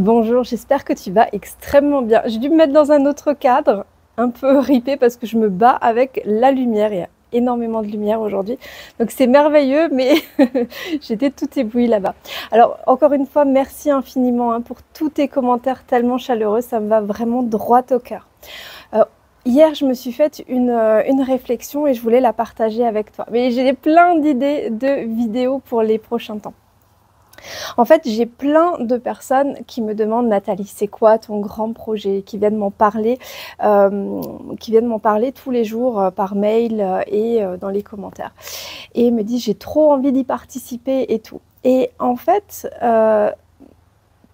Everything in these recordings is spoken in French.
Bonjour, j'espère que tu vas extrêmement bien. J'ai dû me mettre dans un autre cadre, un peu ripé parce que je me bats avec la lumière. Il y a énormément de lumière aujourd'hui. Donc c'est merveilleux, mais j'étais toute éblouie là-bas. Alors encore une fois, merci infiniment pour tous tes commentaires tellement chaleureux. Ça me va vraiment droit au cœur. Euh, Hier, je me suis faite une réflexion et je voulais la partager avec toi. Mais j'ai plein d'idées de vidéos pour les prochains temps. En fait, j'ai plein de personnes qui me demandent: Nathalie, c'est quoi ton grand projet? Qui viennent m'en parler, tous les jours par mail et dans les commentaires. Et me disent: j'ai trop envie d'y participer et tout. Et en fait,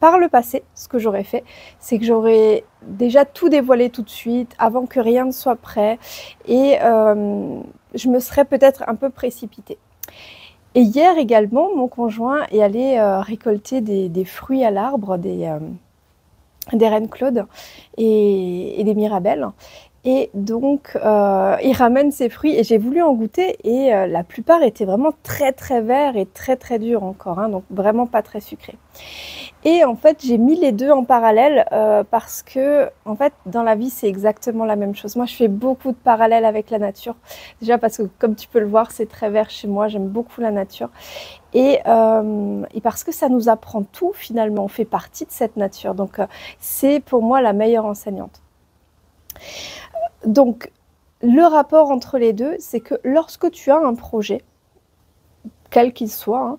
par le passé, ce que j'aurais fait, c'est que j'aurais déjà tout dévoilé tout de suite, avant que rien ne soit prêt, et je me serais peut-être un peu précipitée. Et hier également, mon conjoint est allé récolter des fruits à l'arbre, des reines Claude et des mirabelles. Et donc, il ramène ses fruits et j'ai voulu en goûter et la plupart étaient vraiment très très verts et très très durs encore, donc vraiment pas très sucrés. Et en fait, j'ai mis les deux en parallèle parce que, en fait, dans la vie, c'est exactement la même chose. Moi, je fais beaucoup de parallèles avec la nature. Déjà parce que, comme tu peux le voir, c'est très vert chez moi. J'aime beaucoup la nature. Et parce que ça nous apprend tout, finalement. On fait partie de cette nature. Donc, c'est pour moi la meilleure enseignante. Donc, le rapport entre les deux, c'est que lorsque tu as un projet, quel qu'il soit,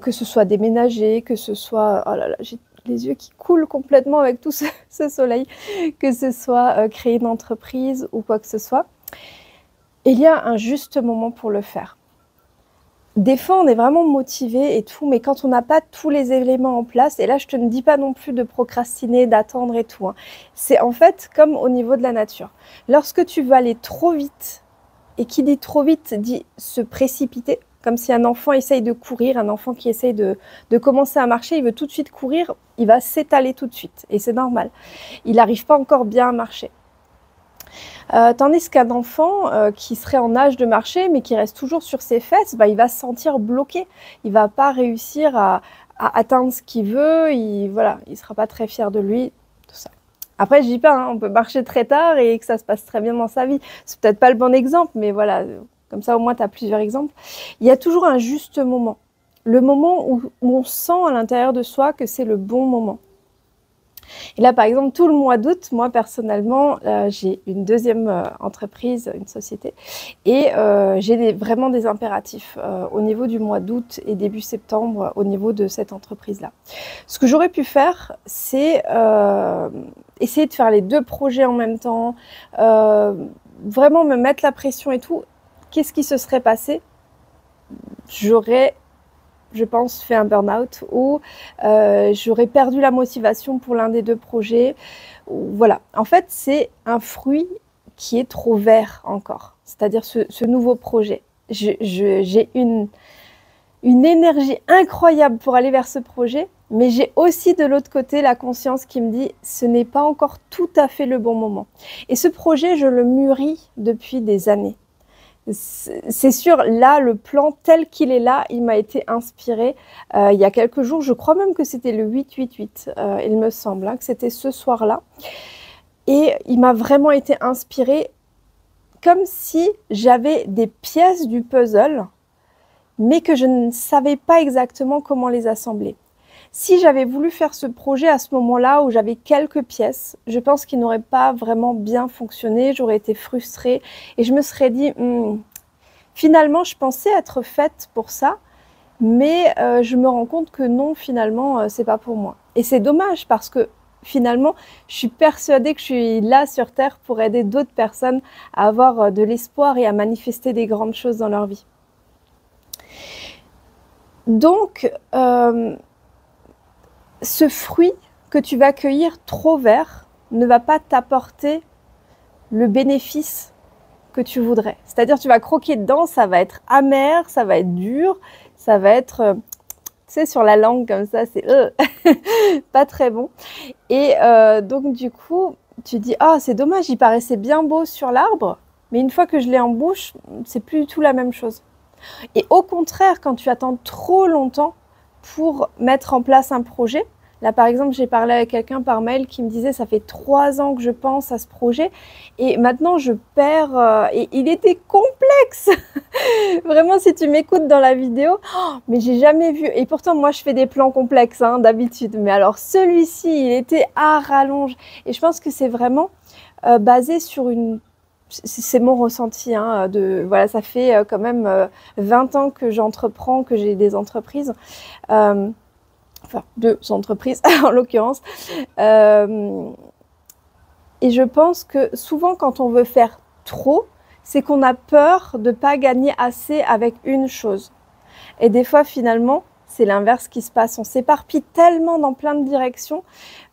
que ce soit déménager, que ce soit, oh là là, j'ai les yeux qui coulent complètement avec tout ce soleil, que ce soit créer une entreprise ou quoi que ce soit, il y a un juste moment pour le faire. Des fois, on est vraiment motivé et tout, mais quand on n'a pas tous les éléments en place, et là, je te ne dis pas non plus de procrastiner, d'attendre et tout, c'est en fait comme au niveau de la nature. Lorsque tu veux aller trop vite, et qui dit trop vite dit se précipiter, comme si un enfant essaye de courir, un enfant qui essaye de commencer à marcher, il veut tout de suite courir, il va s'étaler tout de suite, et c'est normal. Il n'arrive pas encore bien à marcher. Tandis qu'un enfant qui serait en âge de marcher, mais qui reste toujours sur ses fesses, il va se sentir bloqué. Il ne va pas réussir à atteindre ce qu'il veut, il ne sera pas très fier de lui, tout ça. Après, je dis pas, on peut marcher très tard et que ça se passe très bien dans sa vie. C'est peut-être pas le bon exemple, mais voilà, comme ça au moins tu as plusieurs exemples. Il y a toujours un juste moment. Le moment où on sent à l'intérieur de soi que c'est le bon moment. Et là, par exemple, tout le mois d'août, moi personnellement, j'ai une deuxième entreprise, une société, et j'ai vraiment des impératifs au niveau du mois d'août et début septembre au niveau de cette entreprise-là. Ce que j'aurais pu faire, c'est essayer de faire les deux projets en même temps, vraiment me mettre la pression et tout. Qu'est-ce qui se serait passé? J'aurais, je pense, fait un burn-out ou j'aurais perdu la motivation pour l'un des deux projets. Voilà. En fait, c'est un fruit qui est trop vert encore. C'est-à-dire ce nouveau projet. J'ai une énergie incroyable pour aller vers ce projet, mais j'ai aussi de l'autre côté la conscience qui me dit ce n'est pas encore tout à fait le bon moment. Et ce projet, je le mûris depuis des années. C'est sûr, là, le plan tel qu'il est là, il m'a été inspiré il y a quelques jours. Je crois même que c'était le 8-8-8, il me semble, que c'était ce soir-là. Et il m'a vraiment été inspiré comme si j'avais des pièces du puzzle, mais que je ne savais pas exactement comment les assembler. Si j'avais voulu faire ce projet à ce moment-là où j'avais quelques pièces, je pense qu'il n'aurait pas vraiment bien fonctionné, j'aurais été frustrée et je me serais dit finalement je pensais être faite pour ça, mais je me rends compte que non, finalement c'est pas pour moi. Et c'est dommage parce que finalement je suis persuadée que je suis là sur Terre pour aider d'autres personnes à avoir de l'espoir et à manifester des grandes choses dans leur vie. Donc ce fruit que tu vas cueillir trop vert ne va pas t'apporter le bénéfice que tu voudrais. C'est-à-dire tu vas croquer dedans, ça va être amer, ça va être dur, ça va être, tu sais, sur la langue comme ça, c'est pas très bon. Et donc du coup, tu dis, ah c'est dommage, il paraissait bien beau sur l'arbre, mais une fois que je l'ai en bouche, c'est plus du tout la même chose. Et au contraire, quand tu attends trop longtemps pour mettre en place un projet, Là, par exemple, j'ai parlé avec quelqu'un par mail qui me disait, ça fait 3 ans que je pense à ce projet et maintenant je perds, et il était complexe. Vraiment, si tu m'écoutes dans la vidéo, oh, mais j'ai jamais vu. Et pourtant, moi, je fais des plans complexes hein, d'habitude. Mais alors, celui-ci, il était à rallonge. Et je pense que c'est vraiment basé sur une... C'est mon ressenti. Hein, voilà, ça fait quand même 20 ans que j'entreprends, que j'ai des entreprises. Enfin, 2 entreprises en l'occurrence. Et je pense que souvent, quand on veut faire trop, c'est qu'on a peur de ne pas gagner assez avec une chose. Et des fois, finalement, c'est l'inverse qui se passe. On s'éparpille tellement dans plein de directions,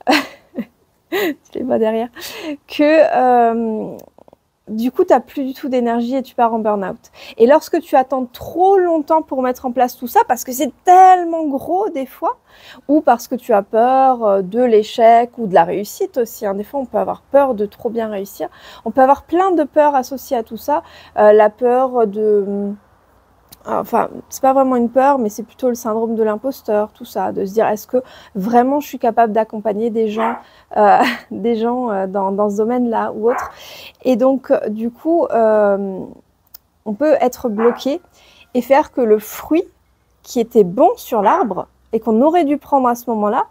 je les vois derrière, que du coup, tu n'as plus du tout d'énergie et tu pars en burn-out. Et lorsque tu attends trop longtemps pour mettre en place tout ça, parce que c'est tellement gros des fois, ou parce que tu as peur de l'échec ou de la réussite aussi. Hein. Des fois, on peut avoir peur de trop bien réussir. On peut avoir plein de peurs associées à tout ça. La peur de... Enfin, c'est pas vraiment une peur, mais c'est plutôt le syndrome de l'imposteur, tout ça, de se dire est-ce que vraiment je suis capable d'accompagner des gens, dans ce domaine-là ou autre. Et donc, du coup, on peut être bloqué et faire que le fruit qui était bon sur l'arbre et qu'on aurait dû prendre à ce moment-là,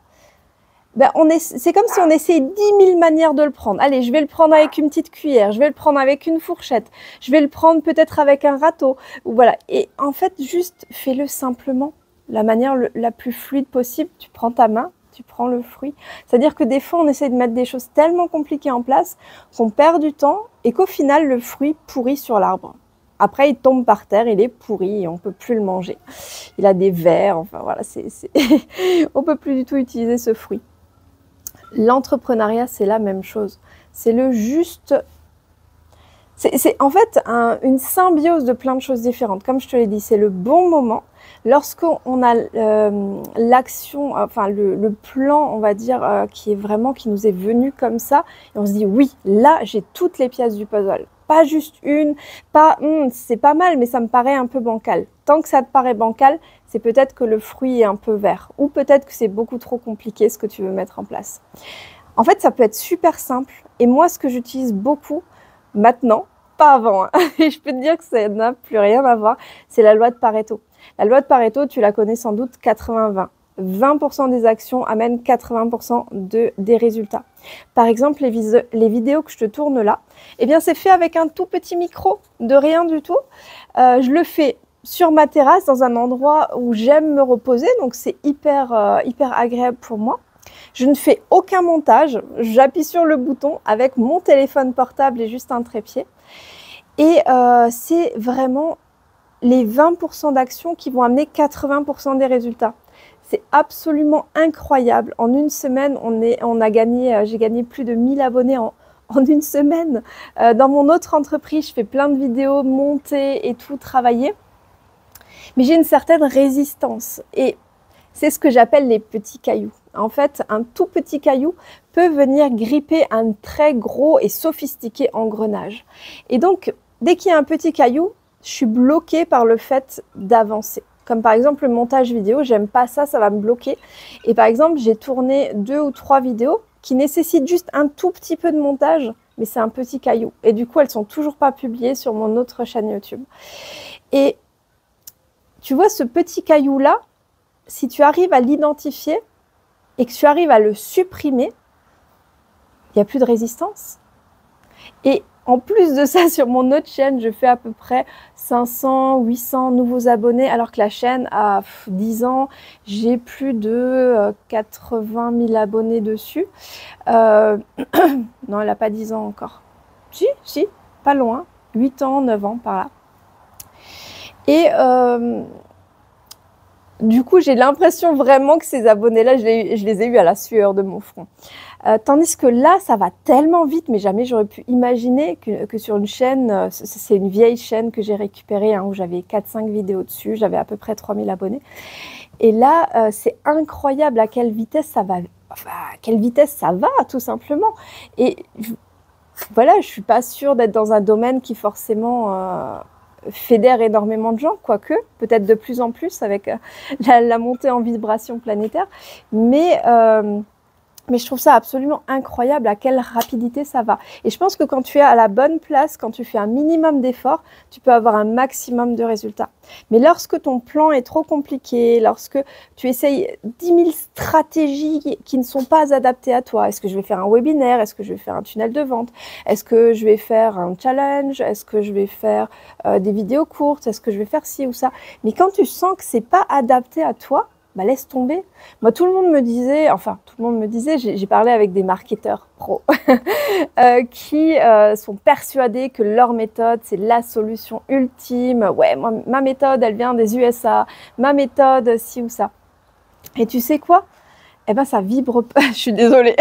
ben c'est comme si on essayait 10 000 manières de le prendre. Allez, je vais le prendre avec une petite cuillère, je vais le prendre avec une fourchette, je vais le prendre peut-être avec un râteau. Voilà. Et en fait, juste fais-le simplement, la manière la plus fluide possible. Tu prends ta main, tu prends le fruit. C'est-à-dire que des fois, on essaie de mettre des choses tellement compliquées en place qu'on perd du temps et qu'au final, le fruit pourrit sur l'arbre. Après, il tombe par terre, il est pourri et on ne peut plus le manger. Il a des vers, enfin voilà, on ne peut plus du tout utiliser ce fruit. L'entrepreneuriat, c'est la même chose. C'est le juste... C'est en fait une symbiose de plein de choses différentes. Comme je te l'ai dit, c'est le bon moment. Lorsqu'on a l'action, enfin le plan, on va dire, qui nous est venu comme ça, et on se dit oui, là, j'ai toutes les pièces du puzzle. Pas juste une, pas c'est pas mal, mais ça me paraît un peu bancal. Tant que ça te paraît bancal, c'est peut-être que le fruit est un peu vert, ou peut-être que c'est beaucoup trop compliqué ce que tu veux mettre en place. En fait, ça peut être super simple. Et moi, ce que j'utilise beaucoup maintenant, pas avant, hein, et je peux te dire que ça n'a plus rien à voir, c'est la loi de Pareto. La loi de Pareto, tu la connais sans doute, 80-20. 20% des actions amènent 80% des résultats. Par exemple, les vidéos que je te tourne là, eh bien c'est fait avec un tout petit micro, de rien du tout. Je le fais sur ma terrasse, dans un endroit où j'aime me reposer, donc c'est hyper agréable pour moi. Je ne fais aucun montage, j'appuie sur le bouton avec mon téléphone portable et juste un trépied. Et c'est vraiment les 20% d'actions qui vont amener 80% des résultats. C'est absolument incroyable. En une semaine, j'ai gagné plus de 1000 abonnés en une semaine. Dans mon autre entreprise, je fais plein de vidéos montées et tout, travailler. Mais j'ai une certaine résistance. Et c'est ce que j'appelle les petits cailloux. En fait, un tout petit caillou peut venir gripper un très gros et sophistiqué engrenage. Et donc, dès qu'il y a un petit caillou, je suis bloquée par le fait d'avancer. Comme par exemple le montage vidéo, j'aime pas ça, ça va me bloquer. Et par exemple, j'ai tourné 2 ou 3 vidéos qui nécessitent juste un tout petit peu de montage, mais c'est un petit caillou. Et du coup, elles sont toujours pas publiées sur mon autre chaîne YouTube. Et tu vois, ce petit caillou-là, si tu arrives à l'identifier et que tu arrives à le supprimer, il n'y a plus de résistance. Et en plus de ça, sur mon autre chaîne, je fais à peu près 500, 800 nouveaux abonnés, alors que la chaîne a 10 ans, j'ai plus de 80 000 abonnés dessus. Non, elle n'a pas 10 ans encore. Si, pas loin, 8 ans, 9 ans, par là. Et du coup, j'ai l'impression vraiment que ces abonnés-là, je les ai eus à la sueur de mon front. Tandis que là, ça va tellement vite, mais jamais j'aurais pu imaginer que sur une chaîne, c'est une vieille chaîne que j'ai récupérée, hein, où j'avais 4-5 vidéos dessus, j'avais à peu près 3000 abonnés. Et là, c'est incroyable à quelle vitesse ça va, tout simplement. Et voilà, je suis pas sûre d'être dans un domaine qui forcément fédère énormément de gens, quoique, peut-être de plus en plus avec la montée en vibration planétaire. Mais je trouve ça absolument incroyable à quelle rapidité ça va. Et je pense que quand tu es à la bonne place, quand tu fais un minimum d'efforts, tu peux avoir un maximum de résultats. Mais lorsque ton plan est trop compliqué, lorsque tu essayes 10 000 stratégies qui ne sont pas adaptées à toi, est-ce que je vais faire un webinaire, est-ce que je vais faire un tunnel de vente, est-ce que je vais faire un challenge, est-ce que je vais faire des vidéos courtes, est-ce que je vais faire ci ou ça. Mais quand tu sens que c'est pas adapté à toi, bah laisse tomber. Moi, tout le monde me disait, j'ai parlé avec des marketeurs pros qui sont persuadés que leur méthode, c'est la solution ultime. Ouais, moi, ma méthode, elle vient des USA, ma méthode, ci ou ça. Et tu sais quoi? Eh ben, ça vibre pas, je suis désolée,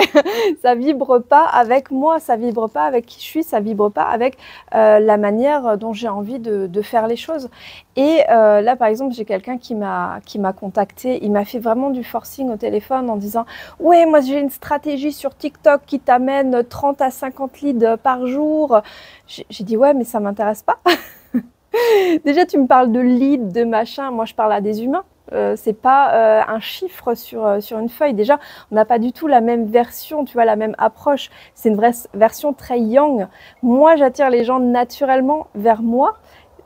ça vibre pas avec moi, ça vibre pas avec qui je suis, ça vibre pas avec la manière dont j'ai envie de faire les choses. Et là, par exemple, j'ai quelqu'un qui m'a contacté, il m'a fait vraiment du forcing au téléphone en disant « Ouais, moi j'ai une stratégie sur TikTok qui t'amène 30 à 50 leads par jour. » J'ai dit « Ouais, mais ça m'intéresse pas. » Déjà, tu me parles de leads, de machin, moi je parle à des humains. C'est pas un chiffre sur une feuille. Déjà, on n'a pas du tout la même version, tu vois, la même approche. C'est une vraie version très yang. Moi, j'attire les gens naturellement vers moi.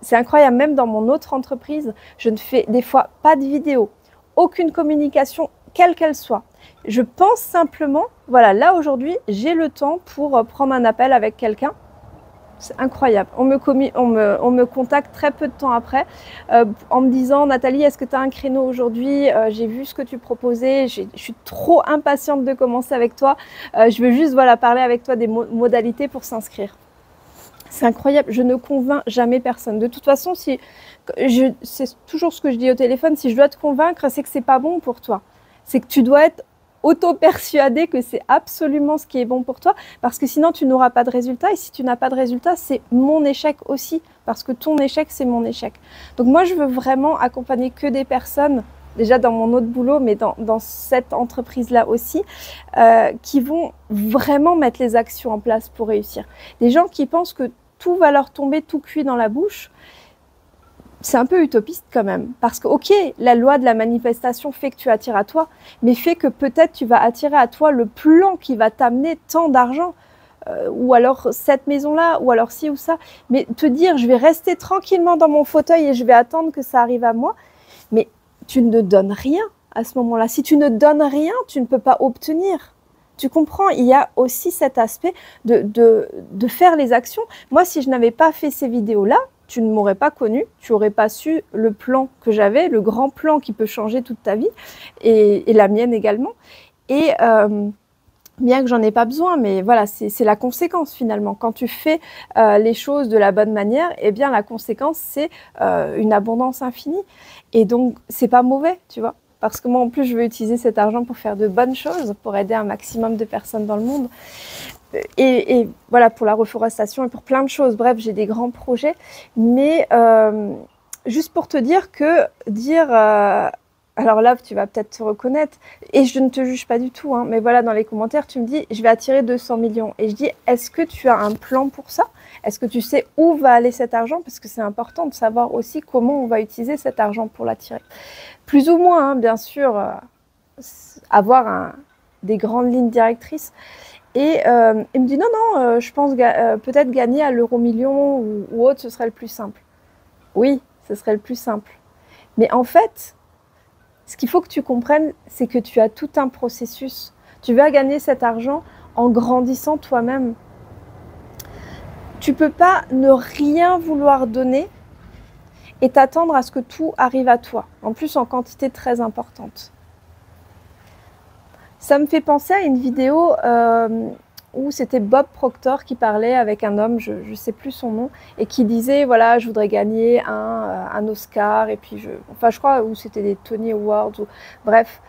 C'est incroyable, même dans mon autre entreprise, je ne fais des fois pas de vidéo, aucune communication, quelle qu'elle soit. Je pense simplement, voilà, là aujourd'hui, j'ai le temps pour prendre un appel avec quelqu'un. C'est incroyable. On me contacte très peu de temps après en me disant « Nathalie, est-ce que tu as un créneau aujourd'hui? J'ai vu ce que tu proposais, je suis trop impatiente de commencer avec toi. Je veux juste voilà, parler avec toi des modalités pour s'inscrire. » C'est incroyable, je ne convainc jamais personne. De toute façon, c'est toujours ce que je dis au téléphone, si je dois te convaincre, c'est que c'est pas bon pour toi. C'est que tu dois être auto-persuadé que c'est absolument ce qui est bon pour toi, parce que sinon tu n'auras pas de résultat, et si tu n'as pas de résultat, c'est mon échec aussi, parce que ton échec, c'est mon échec. Donc moi, je veux vraiment accompagner que des personnes, déjà dans mon autre boulot, mais dans cette entreprise-là aussi, qui vont vraiment mettre les actions en place pour réussir. Des gens qui pensent que tout va leur tomber tout cuit dans la bouche, c'est un peu utopiste quand même, parce que ok, la loi de la manifestation fait que tu attires à toi, mais fait que peut-être tu vas attirer à toi le plan qui va t'amener tant d'argent, ou alors cette maison-là, ou alors ci ou ça. Mais te dire, je vais rester tranquillement dans mon fauteuil et je vais attendre que ça arrive à moi, mais tu ne donnes rien à ce moment-là. Si tu ne donnes rien, tu ne peux pas obtenir. Tu comprends, il y a aussi cet aspect de faire les actions. Moi, si je n'avais pas fait ces vidéos-là, tu ne m'aurais pas connu, tu n'aurais pas su le plan que j'avais, le grand plan qui peut changer toute ta vie, et la mienne également. Et bien que j'en ai pas besoin, mais voilà, c'est la conséquence finalement. Quand tu fais les choses de la bonne manière, eh bien la conséquence, c'est une abondance infinie. Et donc, c'est pas mauvais, tu vois. Parce que moi, en plus, je veux utiliser cet argent pour faire de bonnes choses, pour aider un maximum de personnes dans le monde. Et voilà, pour la reforestation et pour plein de choses. Bref, j'ai des grands projets. Mais juste pour te dire que alors là, tu vas peut-être te reconnaître, et je ne te juge pas du tout, hein, mais voilà, dans les commentaires, tu me dis, je vais attirer 200 millions. Et je dis, est-ce que tu as un plan pour ça? Est-ce que tu sais où va aller cet argent? Parce que c'est important de savoir aussi comment on va utiliser cet argent pour l'attirer. Plus ou moins, hein, bien sûr, avoir des grandes lignes directrices. Et il me dit, non, je pense peut-être gagner à l'euro-million ou autre, ce serait le plus simple. Oui, ce serait le plus simple. Mais en fait, ce qu'il faut que tu comprennes, c'est que tu as tout un processus. Tu vas gagner cet argent en grandissant toi-même. Tu ne peux pas ne rien vouloir donner et t'attendre à ce que tout arrive à toi. En plus, en quantité très importante. Ça me fait penser à une vidéo où c'était Bob Proctor qui parlait avec un homme, je ne sais plus son nom, et qui disait, voilà, je voudrais gagner un Oscar, et puis je crois, où c'était des Tony Awards, bref.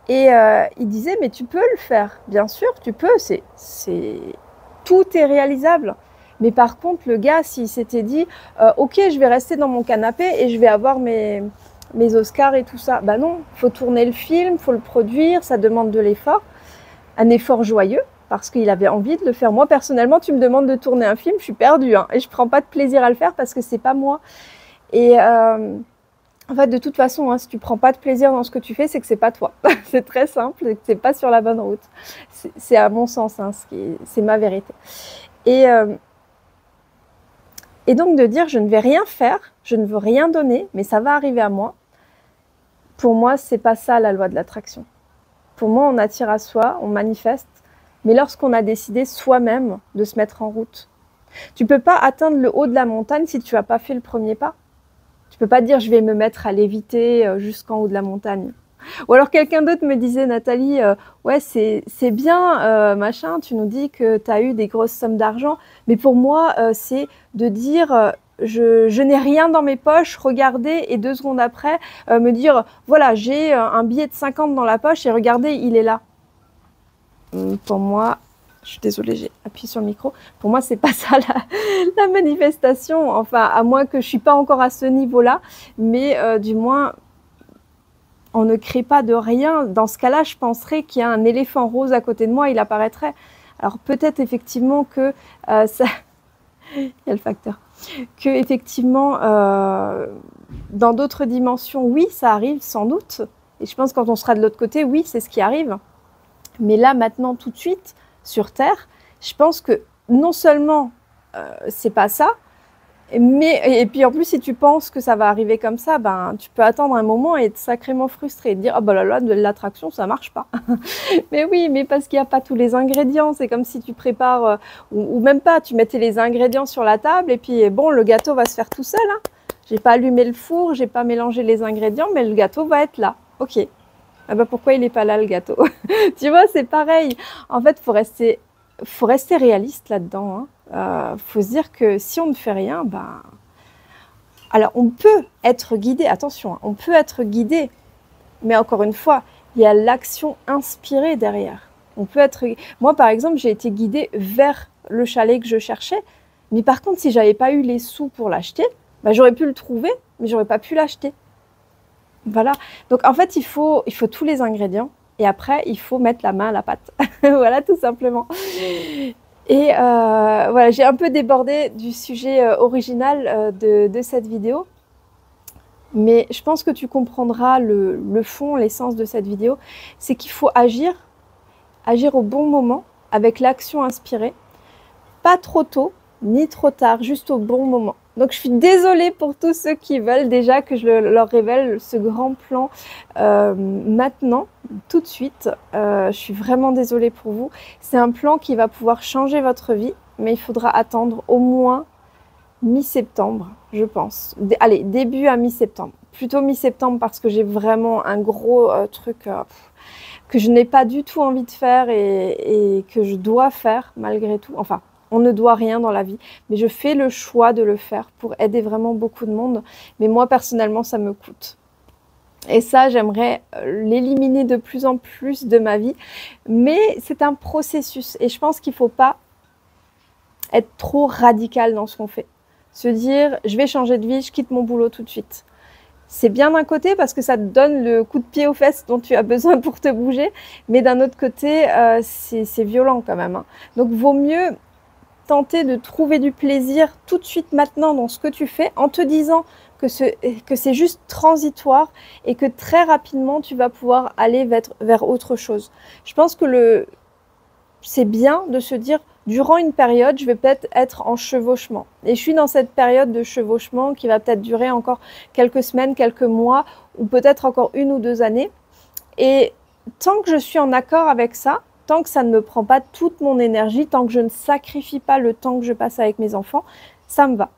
Et il disait, mais tu peux le faire, bien sûr, tu peux, tout est réalisable. Mais par contre, le gars, s'il s'était dit, ok, je vais rester dans mon canapé et je vais avoir mes Oscars et tout ça. Ben non, il faut tourner le film, il faut le produire, ça demande de l'effort. Un effort joyeux, parce qu'il avait envie de le faire. Moi, personnellement, tu me demandes de tourner un film, je suis perdue, hein, et je ne prends pas de plaisir à le faire parce que c'est pas moi. Et en fait, de toute façon, hein, si tu prends pas de plaisir dans ce que tu fais, c'est que c'est pas toi. C'est très simple, c'est que t'es pas sur la bonne route. C'est à mon sens, hein, c'est ma vérité. Et donc de dire je ne vais rien faire, je ne veux rien donner, mais ça va arriver à moi. Pour moi, c'est pas ça la loi de l'attraction. Pour moi, on attire à soi, on manifeste, mais lorsqu'on a décidé soi-même de se mettre en route. Tu peux pas atteindre le haut de la montagne si tu n'as pas fait le premier pas. Tu peux pas dire je vais me mettre à léviter jusqu'en haut de la montagne. Ou alors quelqu'un d'autre me disait, Nathalie, ouais c'est bien, machin, tu nous dis que tu as eu des grosses sommes d'argent, mais pour moi c'est de dire je n'ai rien dans mes poches, regarder et 2 secondes après me dire voilà j'ai un billet de 50 dans la poche et regardez il est là. Pour moi, je suis désolée, j'ai appuyé sur le micro. Pour moi, c'est pas ça la manifestation. Enfin, à moins que je suis pas encore à ce niveau-là, mais du moins, on ne crée pas de rien. Dans ce cas-là, je penserais qu'il y a un éléphant rose à côté de moi, il apparaîtrait. Alors peut-être effectivement que ça, il y a le facteur, que effectivement dans d'autres dimensions, oui, ça arrive sans doute. Et je pense que quand on sera de l'autre côté, oui, c'est ce qui arrive. Mais là, maintenant, tout de suite, sur Terre, je pense que non seulement c'est pas ça, mais et puis en plus, si tu penses que ça va arriver comme ça, ben tu peux attendre un moment et être sacrément frustré, et te dire ah bah là là, de l'attraction, ça marche pas. Mais oui, mais parce qu'il n'y a pas tous les ingrédients. C'est comme si tu prépares ou même pas, tu mettais les ingrédients sur la table et puis bon, le gâteau va se faire tout seul. Hein. J'ai pas allumé le four, j'ai pas mélangé les ingrédients, mais le gâteau va être là. Ok. Ah bah pourquoi il n'est pas là le gâteau? Tu vois, c'est pareil. En fait, faut rester réaliste là-dedans. Hein. Faut se dire que si on ne fait rien, ben... Alors, on peut être guidé, attention, hein, on peut être guidé, mais encore une fois, il y a l'action inspirée derrière. On peut être... Moi, par exemple, j'ai été guidée vers le chalet que je cherchais, mais par contre, si j'avais pas eu les sous pour l'acheter, ben, j'aurais pu le trouver, mais j'aurais pas pu l'acheter. Voilà, donc en fait il faut tous les ingrédients et après il faut mettre la main à la pâte, voilà tout simplement. Et voilà, j'ai un peu débordé du sujet original de cette vidéo, mais je pense que tu comprendras le fond, l'essence de cette vidéo, c'est qu'il faut agir au bon moment avec l'action inspirée, pas trop tôt ni trop tard, juste au bon moment. Donc je suis désolée pour tous ceux qui veulent déjà que je leur révèle ce grand plan maintenant, tout de suite. Je suis vraiment désolée pour vous. C'est un plan qui va pouvoir changer votre vie, mais il faudra attendre au moins mi-septembre, je pense. Allez, début à mi-septembre. Plutôt mi-septembre parce que j'ai vraiment un gros truc que je n'ai pas du tout envie de faire et que je dois faire malgré tout. Enfin, on ne doit rien dans la vie, mais je fais le choix de le faire pour aider vraiment beaucoup de monde. Mais moi, personnellement, ça me coûte. Et ça, j'aimerais l'éliminer de plus en plus de ma vie. Mais c'est un processus et je pense qu'il ne faut pas être trop radical dans ce qu'on fait. Se dire, je vais changer de vie, je quitte mon boulot tout de suite. C'est bien d'un côté parce que ça te donne le coup de pied aux fesses dont tu as besoin pour te bouger, mais d'un autre côté, c'est violent quand même. Hein. Donc, vaut mieux tenter de trouver du plaisir tout de suite maintenant dans ce que tu fais en te disant que c'est juste transitoire et que très rapidement tu vas pouvoir aller vers autre chose. Je pense que c'est bien de se dire durant une période je vais peut-être être en chevauchement et je suis dans cette période de chevauchement qui va peut-être durer encore quelques semaines, quelques mois ou peut-être encore 1 ou 2 années et tant que je suis en accord avec ça, tant que ça ne me prend pas toute mon énergie, tant que je ne sacrifie pas le temps que je passe avec mes enfants, ça me va.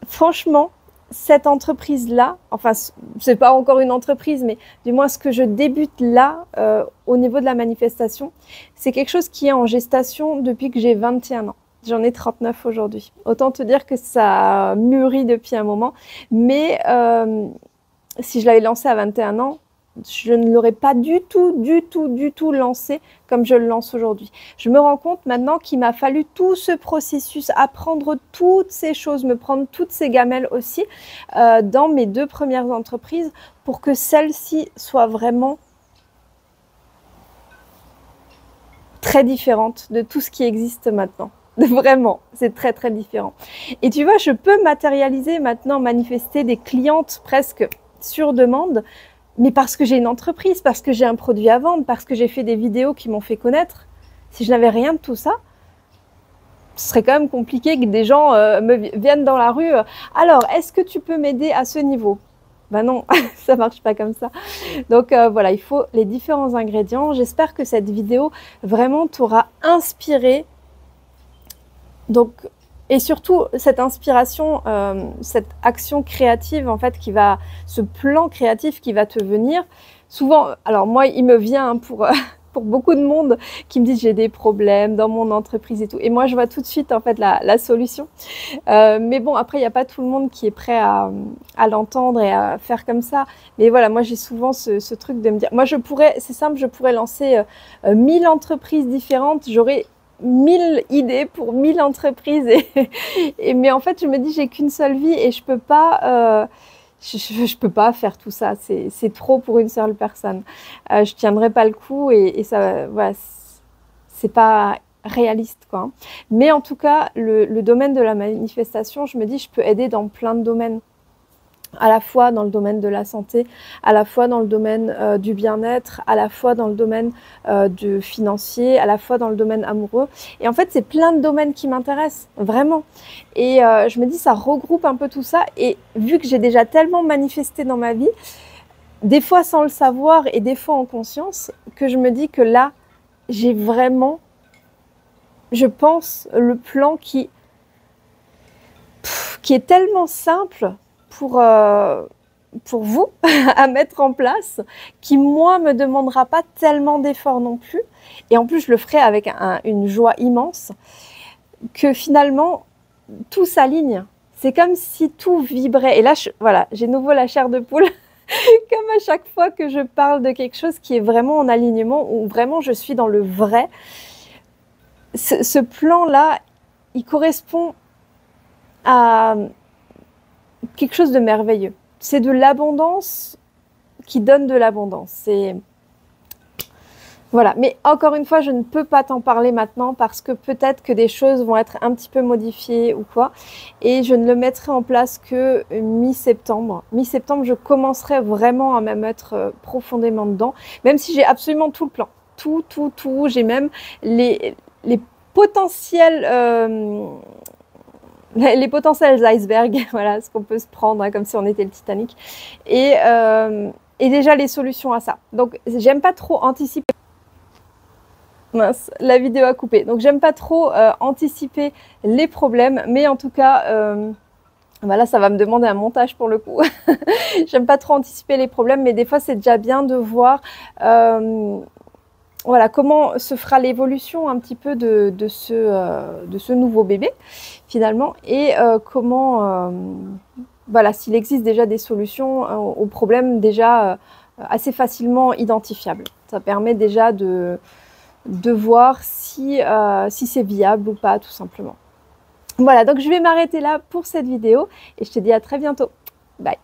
Franchement, cette entreprise-là, enfin, c'est pas encore une entreprise, mais du moins ce que je débute là, au niveau de la manifestation, c'est quelque chose qui est en gestation depuis que j'ai 21 ans. J'en ai 39 aujourd'hui. Autant te dire que ça mûrit depuis un moment. Mais si je l'avais lancé à 21 ans, je ne l'aurais pas du tout lancé comme je le lance aujourd'hui. Je me rends compte maintenant qu'il m'a fallu tout ce processus, apprendre toutes ces choses, me prendre toutes ces gamelles aussi dans mes 2 premières entreprises pour que celle-ci soit vraiment très différente de tout ce qui existe maintenant. Vraiment, c'est très très différent. Et tu vois, je peux matérialiser maintenant, manifester des clientes presque sur demande, mais parce que j'ai une entreprise, parce que j'ai un produit à vendre, parce que j'ai fait des vidéos qui m'ont fait connaître. Si je n'avais rien de tout ça, ce serait quand même compliqué que des gens viennent dans la rue. Alors, est-ce que tu peux m'aider à ce niveau? Ben non, ça marche pas comme ça. Donc voilà, il faut les différents ingrédients. J'espère que cette vidéo vraiment t'aura inspiré. Donc, et surtout cette inspiration, cette action créative en fait ce plan créatif qui va te venir. Souvent, alors moi il me vient pour beaucoup de monde qui me disent j'ai des problèmes dans mon entreprise et tout. Et moi je vois tout de suite en fait la solution. Mais bon après il n'y a pas tout le monde qui est prêt à l'entendre et à faire comme ça. Mais voilà, moi j'ai souvent ce truc de me dire, moi c'est simple, je pourrais lancer 1000 entreprises différentes, j'aurais 1000 idées pour 1000 entreprises mais en fait je me dis j'ai qu'une seule vie et je peux pas je peux pas faire tout ça, c'est trop pour une seule personne. Je tiendrai pas le coup et ça voilà, c'est pas réaliste quoi, hein. Mais en tout cas le domaine de la manifestation, je me dis je peux aider dans plein de domaines. À la fois dans le domaine de la santé, à la fois dans le domaine du bien-être, à la fois dans le domaine du financier, à la fois dans le domaine amoureux. Et en fait, c'est plein de domaines qui m'intéressent, vraiment. Et je me dis, ça regroupe un peu tout ça. Et vu que j'ai déjà tellement manifesté dans ma vie, des fois sans le savoir et des fois en conscience, que je me dis que là, j'ai vraiment, je pense, le plan qui est tellement simple pour vous à mettre en place, qui moi me demandera pas tellement d'efforts non plus, et en plus je le ferai avec une joie immense, que finalement tout s'aligne. C'est comme si tout vibrait. Et là, voilà, j'ai nouveau la chair de poule, comme à chaque fois que je parle de quelque chose qui est vraiment en alignement, où vraiment je suis dans le vrai. Ce plan-là, il correspond à quelque chose de merveilleux. C'est de l'abondance qui donne de l'abondance. Voilà. Mais encore une fois, je ne peux pas t'en parler maintenant parce que peut-être que des choses vont être un petit peu modifiées ou quoi. Et je ne le mettrai en place que mi-septembre. Mi-septembre, je commencerai vraiment à me mettre profondément dedans, même si j'ai absolument tout le plan. Tout. J'ai même les potentiels... les potentiels icebergs, voilà, ce qu'on peut se prendre hein, comme si on était le Titanic, et déjà les solutions à ça. Donc j'aime pas trop anticiper. Mince, la vidéo a coupé. Donc j'aime pas trop anticiper les problèmes, mais en tout cas, voilà, ça va me demander un montage pour le coup. J'aime pas trop anticiper les problèmes, mais des fois c'est déjà bien de voir. Voilà, comment se fera l'évolution un petit peu de ce nouveau bébé finalement et comment, voilà, s'il existe déjà des solutions aux problèmes déjà assez facilement identifiables. Ça permet déjà de voir si c'est viable ou pas tout simplement. Voilà, donc je vais m'arrêter là pour cette vidéo et je te dis à très bientôt. Bye.